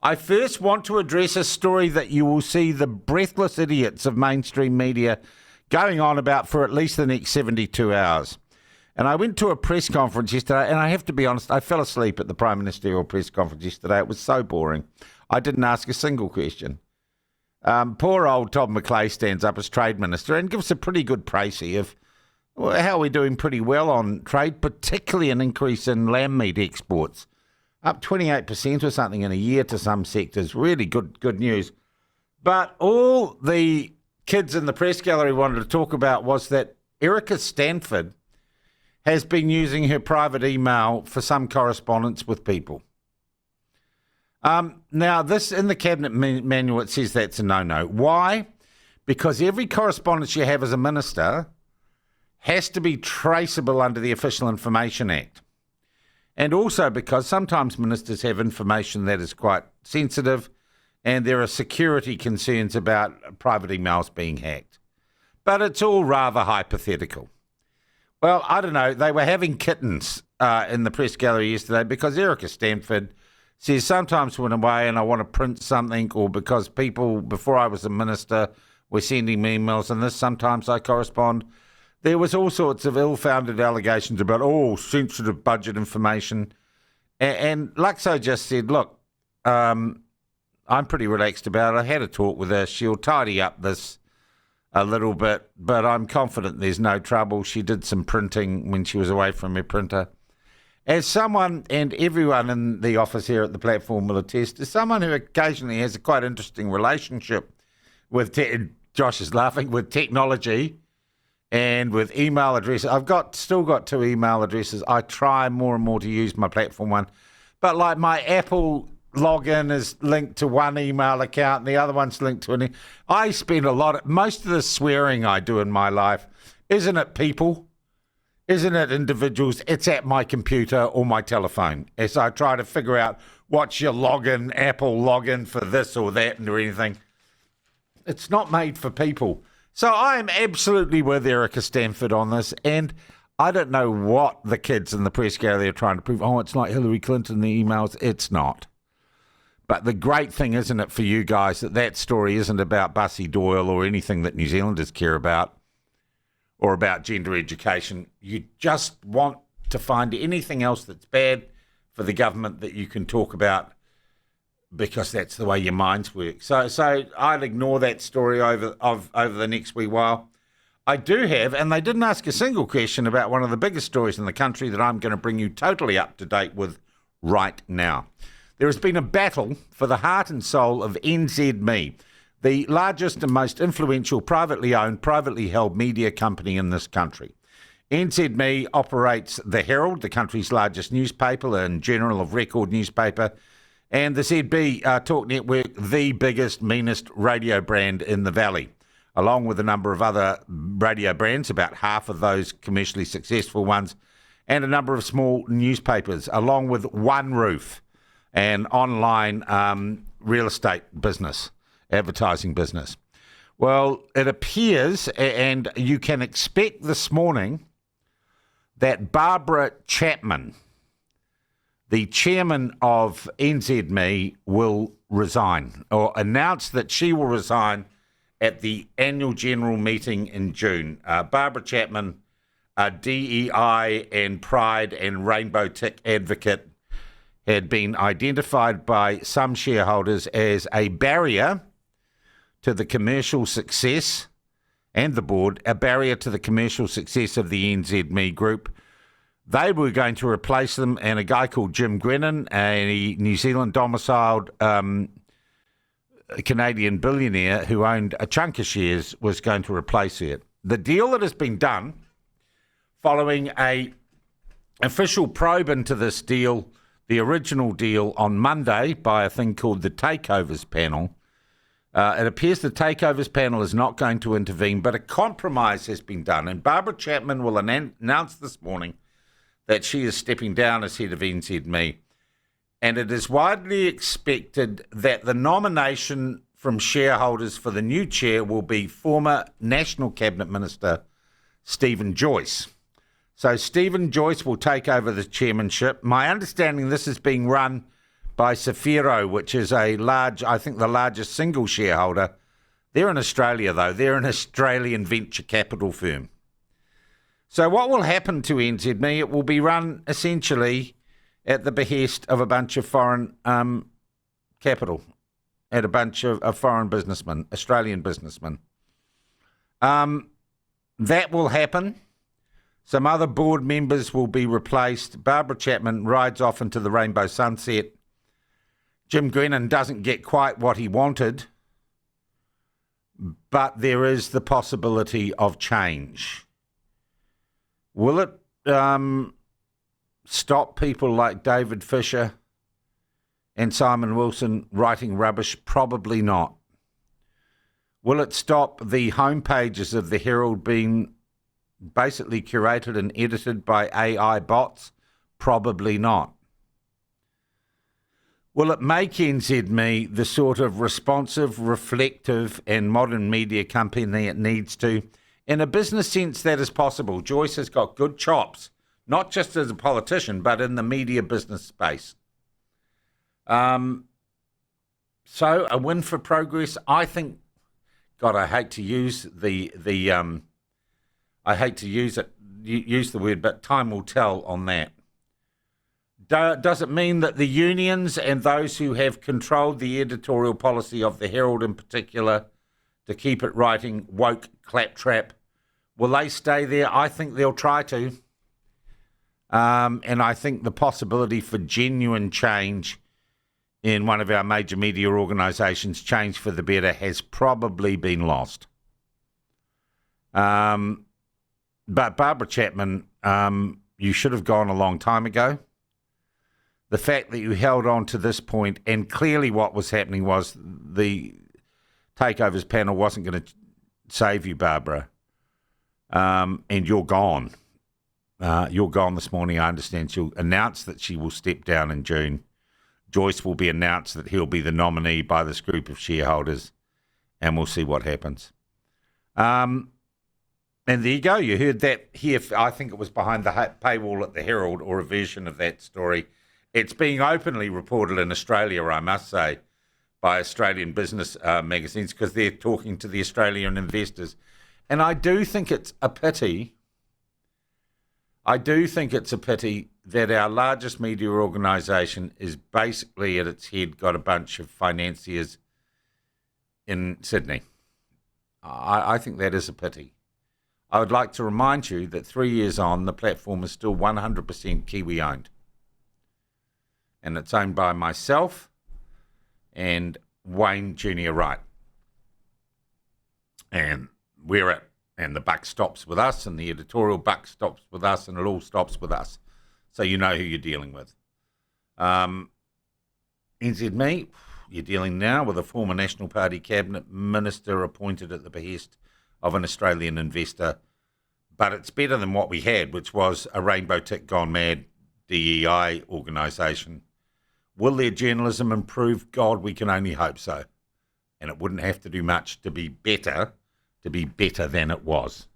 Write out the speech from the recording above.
I first want to address a story that you will see the breathless idiots of mainstream media going on about for at least the next 72 hours. And I went to a press conference yesterday, and I have to be honest, I fell asleep at the Prime Ministerial press conference yesterday. It was so boring. I didn't ask a single question. Poor old Tom McClay stands up as Trade Minister and gives a pretty good précis of how we're doing pretty well on trade, particularly an increase in lamb meat exports. Up 28% or something in a year to some sectors. Really good news. But all the kids in the press gallery wanted to talk about was that Erica Stanford has been using her private email for some correspondence with people. Now, this in the cabinet manual, it says that's a no-no. Why? Because every correspondence you have as a minister has to be traceable under the Official Information Act. And also because sometimes ministers have information that is quite sensitive and there are security concerns about private emails being hacked. But it's all rather hypothetical. Well, I don't know. They were having kittens in the press gallery yesterday because Erica Stanford says sometimes when I'm away and I want to print something, or because people, before I was a minister, were sending me emails, and this sometimes I correspond. There was all sorts of ill-founded allegations about, sensitive budget information. And Luxo just said, look, I'm pretty relaxed about it. I had a talk with her. She'll tidy up this a little bit, but I'm confident there's no trouble. She did some printing when she was away from her printer. As someone, and everyone in the office here at the platform will attest, as someone who occasionally has a quite interesting relationship with, Josh is laughing, with technology and with email addresses. I've still got 2 email addresses. I try more and more to use my platform one. But like my Apple login is linked to one email account and the other one's linked to I spend most of the swearing I do in my life, isn't it people? Isn't it individuals? It's at my computer or my telephone. As I try to figure out what's your login, Apple login for this or that or anything. It's not made for people. So I am absolutely with Erica Stanford on this, and I don't know what the kids in the press gallery are trying to prove. It's like Hillary Clinton, the emails. It's not. But the great thing, isn't it, for you guys, that story isn't about Bussie Doyle or anything that New Zealanders care about or about gender education. You just want to find anything else that's bad for the government that you can talk about because that's the way your minds work. So I'd ignore that story over the next wee while. I do have, and they didn't ask a single question about one of the biggest stories in the country that I'm going to bring you totally up to date with right now. There has been a battle for the heart and soul of NZME, the largest and most influential privately owned, privately held media company in this country. NZME operates the Herald, the country's largest newspaper and Journal of Record newspaper, and the ZB Talk Network, the biggest, meanest radio brand in the Valley, along with a number of other radio brands, about half of those commercially successful ones, and a number of small newspapers, along with One Roof, an online real estate business, advertising business. Well, it appears, and you can expect this morning, that Barbara Chapman, the chairman of NZME, will resign, or announce that she will resign at the annual general meeting in June. Barbara Chapman, a DEI and Pride and Rainbow Tick advocate, had been identified by some shareholders as a barrier to the commercial success, and the board, a barrier to the commercial success of the NZME group. They were going to replace them, and a guy called Jim Grennan, a New Zealand domiciled Canadian billionaire who owned a chunk of shares, was going to replace it. The deal that has been done following a official probe into this deal, the original deal, on Monday by a thing called the Takeovers Panel. It appears the Takeovers Panel is not going to intervene, but a compromise has been done. And Barbara Chapman will announce this morning that she is stepping down as head of NZME. And it is widely expected that the nomination from shareholders for the new chair will be former National Cabinet Minister Stephen Joyce. So Stephen Joyce will take over the chairmanship. My understanding, this is being run by Safiro, which is I think the largest single shareholder. They're in Australia, though. They're an Australian venture capital firm. So what will happen to NZME? It will be run essentially at the behest of a bunch of foreign capital, at a bunch of foreign businessmen, Australian businessmen. That will happen. Some other board members will be replaced. Barbara Chapman rides off into the rainbow sunset. Jim Grennan doesn't get quite what he wanted, but there is the possibility of change. Will it stop people like David Fisher and Simon Wilson writing rubbish? Probably not. Will it stop the homepages of the Herald being basically curated and edited by AI bots? Probably not. Will it make NZME the sort of responsive, reflective and modern media company it needs to? In a business sense, that is possible. Joyce has got good chops, not just as a politician, but in the media business space. So a win for progress, I think. God, I hate to use I hate to use the word, but time will tell on that. Does it mean that the unions and those who have controlled the editorial policy of the Herald in particular to keep it writing woke claptrap, will they stay there? I think they'll try to. And I think the possibility for genuine change in one of our major media organisations, change for the better, has probably been lost. But Barbara Chapman, you should have gone a long time ago. The fact that you held on to this point, and clearly what was happening was the Takeovers panel wasn't going to save you, Barbara, and you're gone. You're gone this morning, I understand. She'll announce that she will step down in June. Joyce will be announced that he'll be the nominee by this group of shareholders, and we'll see what happens. And there you go. You heard that here. I think it was behind the paywall at the Herald, or a version of that story. It's being openly reported in Australia, I must say, by Australian business magazines, because they're talking to the Australian investors. And I do think it's a pity. That our largest media organisation is basically at its head got a bunch of financiers in Sydney. I think that is a pity. I would like to remind you that 3 years on, the platform is still 100% Kiwi owned. And it's owned by myself and Wayne Junior Wright. And we're at, and the buck stops with us, and the editorial buck stops with us, and it all stops with us. So you know who you're dealing with. NZME, you're dealing now with a former National Party cabinet minister appointed at the behest of an Australian investor. But it's better than what we had, which was a rainbow tick gone mad DEI organisation. Will their journalism improve? God, we can only hope so. And it wouldn't have to do much to be better than it was.